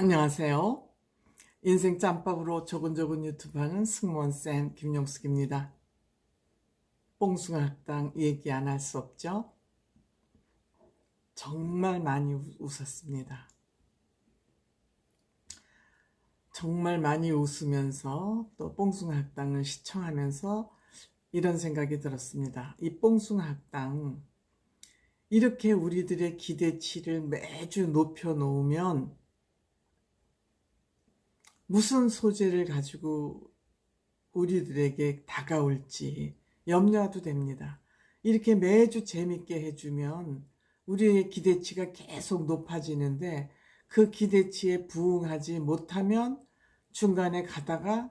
안녕하세요. 인생 짬밥으로 조근조근 유튜브 하는 승무원쌤 김용숙입니다. 뽕숭아 학당 얘기 안 할 수 없죠? 정말 많이 웃었습니다. 정말 많이 웃으면서 또 뽕숭아 학당을 시청하면서 이런 생각이 들었습니다. 이 뽕숭아 학당 이렇게 우리들의 기대치를 매주 높여 놓으면 무슨 소재를 가지고 우리들에게 다가올지 염려도 됩니다. 이렇게 매주 재밌게 해주면 우리의 기대치가 계속 높아지는데 그 기대치에 부응하지 못하면 중간에 가다가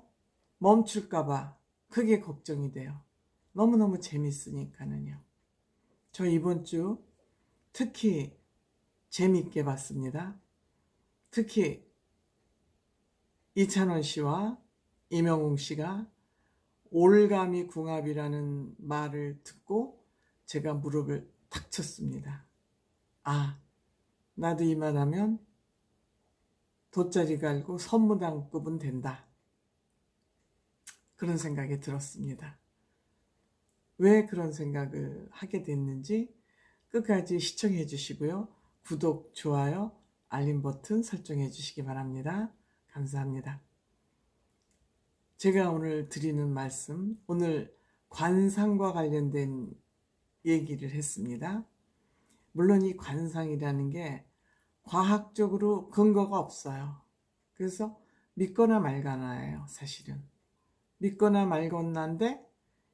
멈출까봐 그게 걱정이 돼요. 너무너무 재밌으니까는요. 저 이번 주 특히 재밌게 봤습니다. 특히 이찬원 씨와 임영웅 씨가 올가미 궁합이라는 말을 듣고 제가 무릎을 탁 쳤습니다. 아, 나도 이만하면 돗자리 갈고 선무당급은 된다. 그런 생각이 들었습니다. 왜 그런 생각을 하게 됐는지 끝까지 시청해 주시고요. 구독, 좋아요, 알림 버튼 설정해 주시기 바랍니다. 감사합니다. 제가 오늘 드리는 말씀, 오늘 관상과 관련된 얘기를 했습니다. 물론 이 관상이라는 게 과학적으로 근거가 없어요. 그래서 믿거나 말거나예요, 사실은. 믿거나 말거나인데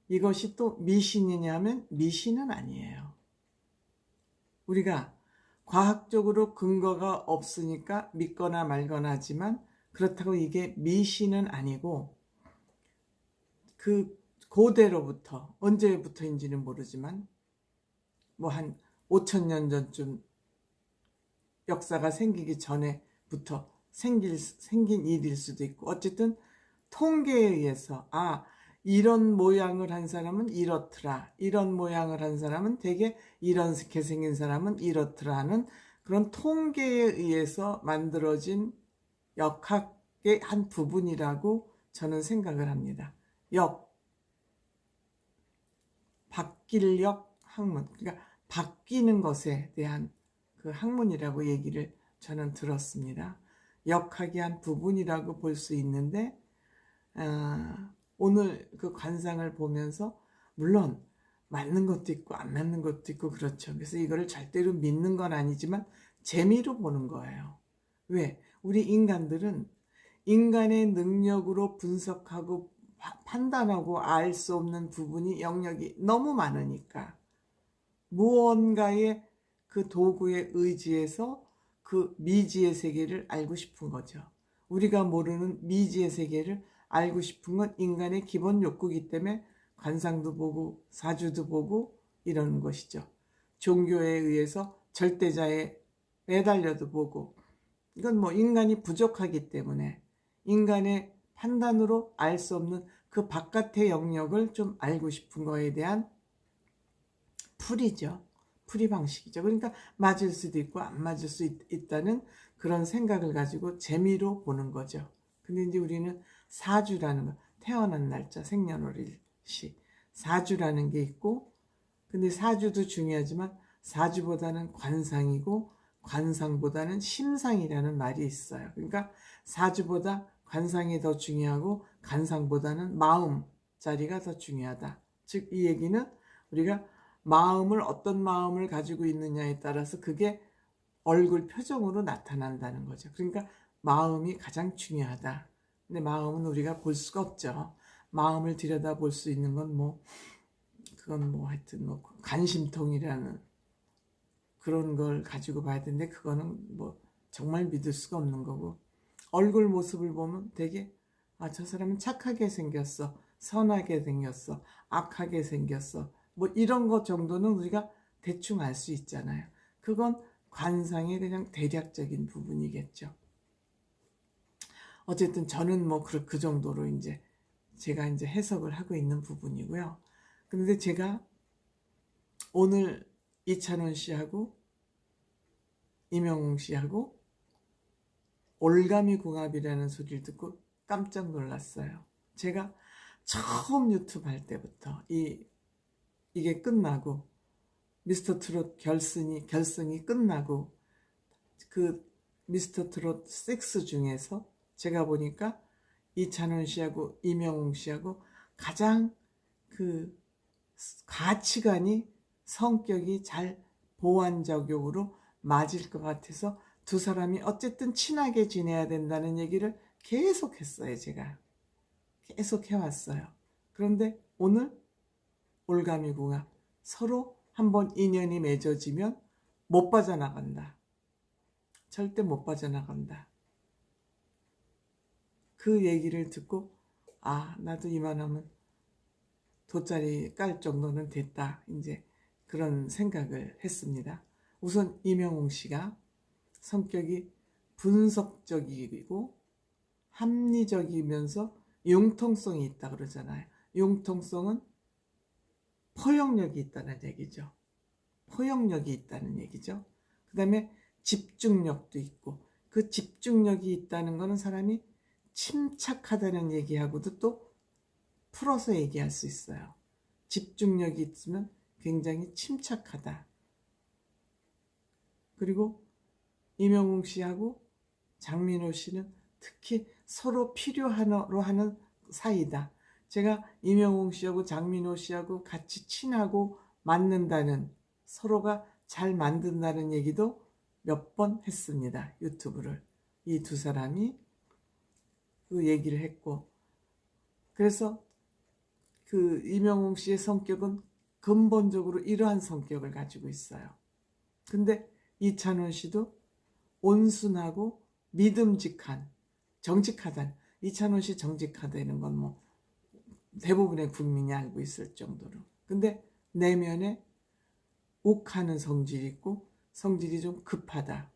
이것이 또 미신이냐면 미신은 아니에요. 우리가 과학적으로 근거가 없으니까 믿거나 말거나 하지만 그렇다고 이게 미신은 아니고 그 고대로부터 언제부터인지는 모르지만 뭐 한 5,000년 전쯤 역사가 생기기 전에부터 생긴 일일 수도 있고 어쨌든 통계에 의해서 이런 모양을 한 사람은 이렇더라, 이런 모양을 한 사람은 되게 이렇게 생긴 사람은 이렇더라 하는 그런 통계에 의해서 만들어진 역학의 한 부분이라고 저는 생각을 합니다. 바뀔력 학문, 그러니까 바뀌는 것에 대한 그 학문이라고 얘기를 저는 들었습니다. 역학의 한 부분이라고 볼 수 있는데 오늘 그 관상을 보면서 물론 맞는 것도 있고 안 맞는 것도 있고 그렇죠. 그래서 이거를 절대로 믿는 건 아니지만 재미로 보는 거예요. 왜? 우리 인간들은 인간의 능력으로 분석하고 판단하고 알 수 없는 부분이 영역이 너무 많으니까 무언가의 그 도구에 의지해서 그 미지의 세계를 알고 싶은 거죠. 우리가 모르는 미지의 세계를 알고 싶은 건 인간의 기본 욕구이기 때문에 관상도 보고 사주도 보고 이러는 것이죠. 종교에 의해서 절대자에 매달려도 보고 이건 뭐 인간이 부족하기 때문에 인간의 판단으로 알 수 없는 그 바깥의 영역을 좀 알고 싶은 거에 대한 풀이죠. 풀이 방식이죠. 그러니까 맞을 수도 있고 안 맞을 수 있다는 그런 생각을 가지고 재미로 보는 거죠. 근데 이제 우리는 사주라는 거, 태어난 날짜, 생년월일시, 사주라는 게 있고, 근데 사주도 중요하지만 사주보다는 관상이고 관상보다는 심상이라는 말이 있어요. 그러니까 사주보다 관상이 더 중요하고 관상보다는 마음 자리가 더 중요하다. 즉 이 얘기는 우리가 어떤 마음을 가지고 있느냐에 따라서 그게 얼굴 표정으로 나타난다는 거죠. 그러니까 마음이 가장 중요하다. 근데 마음은 우리가 볼 수가 없죠. 마음을 들여다 볼 수 있는 건 그건 하여튼 간심통이라는 그런 걸 가지고 봐야 되는데 그거는 정말 믿을 수가 없는 거고 얼굴 모습을 보면 되게 저 사람은 착하게 생겼어, 선하게 생겼어, 악하게 생겼어 이런 것 정도는 우리가 대충 알 수 있잖아요. 그건 관상의 그냥 대략적인 부분이겠죠. 어쨌든 저는 그 정도로 제가 해석을 하고 있는 부분이고요. 그런데 제가 오늘 이찬원 씨하고 임영웅 씨하고 올가미궁합이라는 소리를 듣고 깜짝 놀랐어요. 제가 처음 유튜브 할 때부터 이게 끝나고 미스터 트롯 결승이 끝나고 그 미스터 트롯 6 중에서 제가 보니까 이찬원 씨하고 이명웅 씨하고 가장 그 가치관이 성격이 잘 보완적으로 맞을 것 같아서 두 사람이 어쨌든 친하게 지내야 된다는 얘기를 계속 했어요. 제가 계속 해왔어요. 그런데 오늘 올가미궁합, 서로 한번 인연이 맺어지면 못 빠져나간다. 절대 못 빠져나간다. 그 얘기를 듣고 나도 이만하면 돗자리 깔 정도는 됐다. 이제 그런 생각을 했습니다. 우선 이명웅 씨가 성격이 분석적이고 합리적이면서 융통성이 있다 그러잖아요. 융통성은 포용력이 있다는 얘기죠. 포용력이 있다는 얘기죠. 그 다음에 집중력도 있고, 그 집중력이 있다는 것은 사람이 침착하다는 얘기하고도 또 풀어서 얘기할 수 있어요. 집중력이 있으면 굉장히 침착하다. 그리고 이명웅 씨하고 장민호 씨는 특히 서로 필요하로 하는 사이다. 제가 이명웅 씨하고 장민호 씨하고 같이 친하고 맞는다는, 서로가 잘 만든다는 얘기도 몇 번 했습니다. 유튜브를. 이 두 사람이 그 얘기를 했고, 그래서 그 이명웅 씨의 성격은 근본적으로 이러한 성격을 가지고 있어요. 근데 이찬원 씨도 온순하고 믿음직한, 정직하다. 이찬원 씨 정직하다는 건 뭐 대부분의 국민이 알고 있을 정도로. 근데 내면에 욱하는 성질이 있고 성질이 좀 급하다.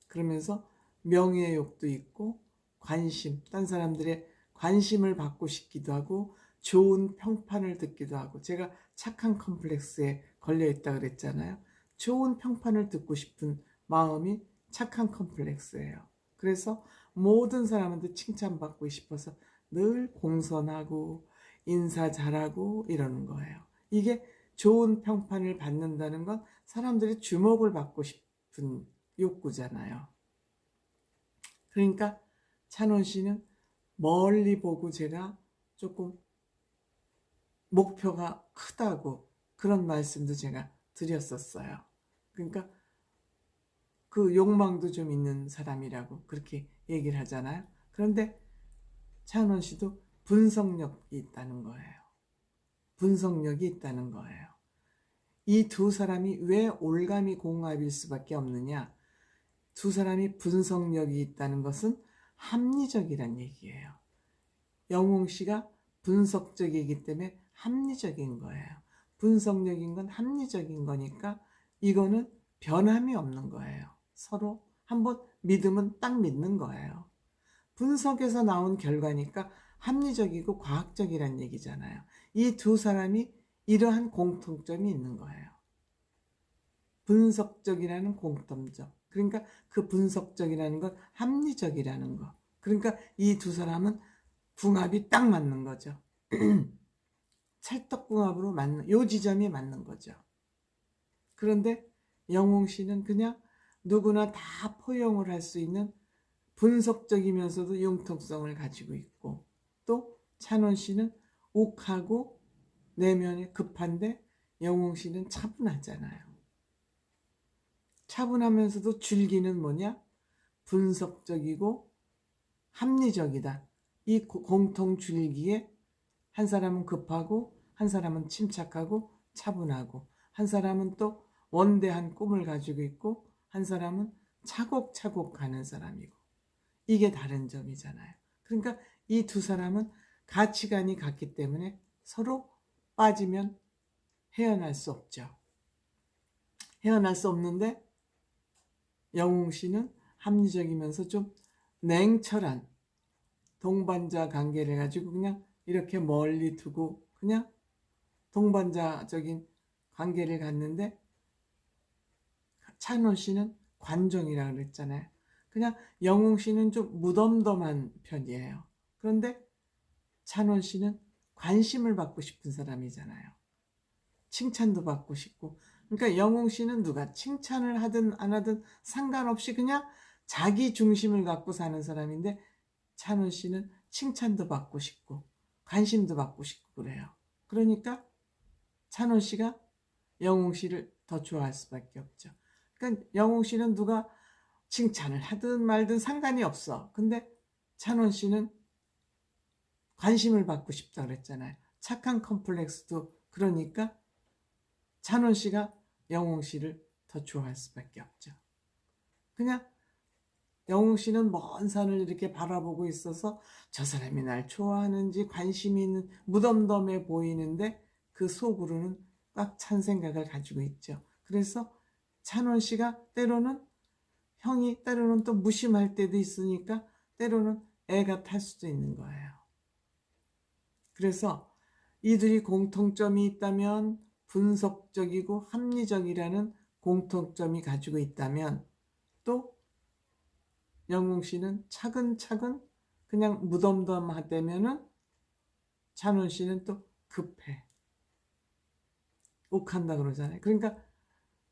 그러면서 명예욕도 있고 관심, 딴 사람들의 관심을 받고 싶기도 하고 좋은 평판을 듣기도 하고, 제가 착한 컴플렉스에 걸려있다 그랬잖아요. 좋은 평판을 듣고 싶은 마음이 착한 컴플렉스예요. 그래서 모든 사람한테 칭찬받고 싶어서 늘 공손하고 인사 잘하고 이러는 거예요. 이게 좋은 평판을 받는다는 건 사람들이 주목을 받고 싶은 욕구잖아요. 그러니까 찬원 씨는 멀리 보고 제가 조금 목표가 크다고 그런 말씀도 제가 드렸었어요. 그러니까 그 욕망도 좀 있는 사람이라고 그렇게 얘기를 하잖아요. 그런데 찬원 씨도 분석력이 있다는 거예요. 분석력이 있다는 거예요. 이 두 사람이 왜 올가미 공합일 수밖에 없느냐? 두 사람이 분석력이 있다는 것은 합리적이란 얘기예요. 영웅 씨가 분석적이기 때문에 합리적인 거예요. 분석력인 건 합리적인 거니까 이거는 변함이 없는 거예요. 서로 한번 믿으면 딱 믿는 거예요. 분석에서 나온 결과니까 합리적이고 과학적이란 얘기잖아요. 이 두 사람이 이러한 공통점이 있는 거예요. 분석적이라는 공통점. 그러니까 그 분석적이라는 건 합리적이라는 거. 그러니까 이 두 사람은 궁합이 딱 맞는 거죠. 찰떡궁합으로 맞는, 요 지점이 맞는 거죠. 그런데 영웅 씨는 그냥 누구나 다 포용을 할 수 있는 분석적이면서도 융통성을 가지고 있고, 또 찬원 씨는 욱하고 내면이 급한데 영웅 씨는 차분하잖아요. 차분하면서도 줄기는 뭐냐? 분석적이고 합리적이다. 이 공통 줄기에 한 사람은 급하고 한 사람은 침착하고 차분하고, 한 사람은 또 원대한 꿈을 가지고 있고 한 사람은 차곡차곡 가는 사람이고, 이게 다른 점이잖아요. 그러니까 이 두 사람은 가치관이 같기 때문에 서로 빠지면 헤어날 수 없죠. 헤어날 수 없는데 영웅 씨는 합리적이면서 좀 냉철한 동반자 관계를 가지고 그냥 이렇게 멀리 두고 그냥 동반자적인 관계를 갖는데, 찬원 씨는 관종이라고 그랬잖아요. 그냥 영웅 씨는 좀 무덤덤한 편이에요. 그런데 찬원 씨는 관심을 받고 싶은 사람이잖아요. 칭찬도 받고 싶고. 그러니까 영웅 씨는 누가 칭찬을 하든 안 하든 상관없이 그냥 자기 중심을 갖고 사는 사람인데, 찬원 씨는 칭찬도 받고 싶고 관심도 받고 싶고 그래요. 그러니까 찬원 씨가 영웅 씨를 더 좋아할 수밖에 없죠. 그러니까 영웅 씨는 누가 칭찬을 하든 말든 상관이 없어. 근데 찬원 씨는 관심을 받고 싶다 그랬잖아요. 착한 컴플렉스도 그러니까 찬원 씨가 영웅 씨를 더 좋아할 수밖에 없죠. 그냥 영웅 씨는 먼 산을 이렇게 바라보고 있어서 저 사람이 날 좋아하는지 관심이 있는, 무덤덤해 보이는데 그 속으로는 꽉 찬 생각을 가지고 있죠. 그래서 찬원 씨가 때로는, 형이 때로는 또 무심할 때도 있으니까 때로는 애가 탈 수도 있는 거예요. 그래서 이들이 공통점이 있다면, 분석적이고 합리적이라는 공통점이 가지고 있다면, 또 영웅 씨는 차근차근 그냥 무덤덤하다면은 찬원 씨는 또 급해. 욱한다 그러잖아요. 그러니까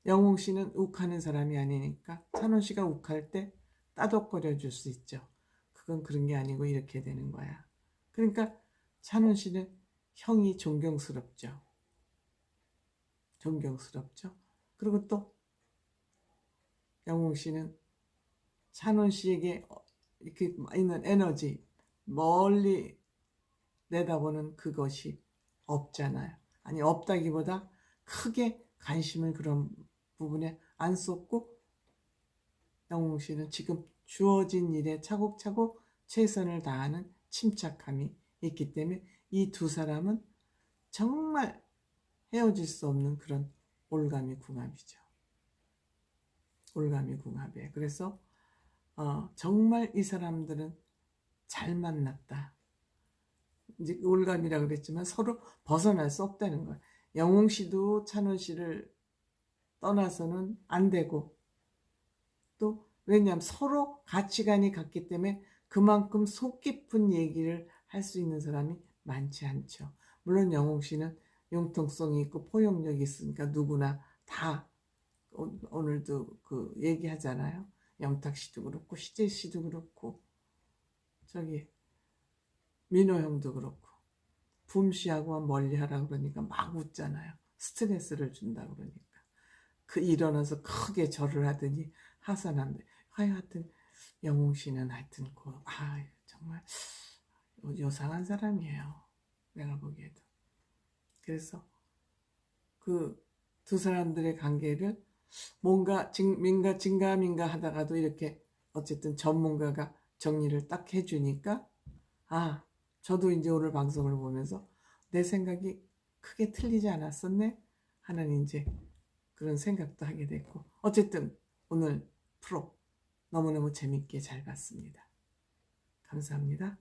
영웅 씨는 욱하는 사람이 아니니까 찬원 씨가 욱할 때 따독거려 줄 수 있죠. 그건 그런 게 아니고 이렇게 되는 거야. 그러니까 찬원 씨는 형이 존경스럽죠. 존경스럽죠. 그리고 또 영웅 씨는 찬원 씨에게 이렇게 있는 에너지, 멀리 내다보는 그것이 없잖아요. 아니, 없다기보다 크게 관심을 그런 부분에 안 쏟고, 영웅 씨는 지금 주어진 일에 차곡차곡 최선을 다하는 침착함이 있기 때문에 이 두 사람은 정말 헤어질 수 없는 그런 올가미 궁합이죠. 올가미 궁합이에요. 그래서 정말 이 사람들은 잘 만났다. 이제 올감이라고 그랬지만 서로 벗어날 수 없다는 거예요. 영웅 씨도 찬원 씨를 떠나서는 안 되고, 또 왜냐하면 서로 가치관이 같기 때문에 그만큼 속 깊은 얘기를 할 수 있는 사람이 많지 않죠. 물론 영웅 씨는 융통성이 있고 포용력이 있으니까 누구나 다, 오늘도 그 얘기하잖아요. 영탁 씨도 그렇고 시재 씨도 그렇고 저기 민호 형도 그렇고 붐 씨하고만 멀리하라 그러니까 막 웃잖아요. 스트레스를 준다 그러니까. 그 일어나서 크게 절을 하더니 하산한데, 하여튼 영웅 씨는 하여튼 정말 요상한 사람이에요. 내가 보기에도. 그래서 그 두 사람들의 관계를 뭔가 진가민가 하다가도 이렇게 어쨌든 전문가가 정리를 딱 해주니까, 저도 이제 오늘 방송을 보면서 내 생각이 크게 틀리지 않았었네 하는 이제 그런 생각도 하게 됐고, 어쨌든 오늘 프로 너무너무 재밌게 잘 봤습니다. 감사합니다.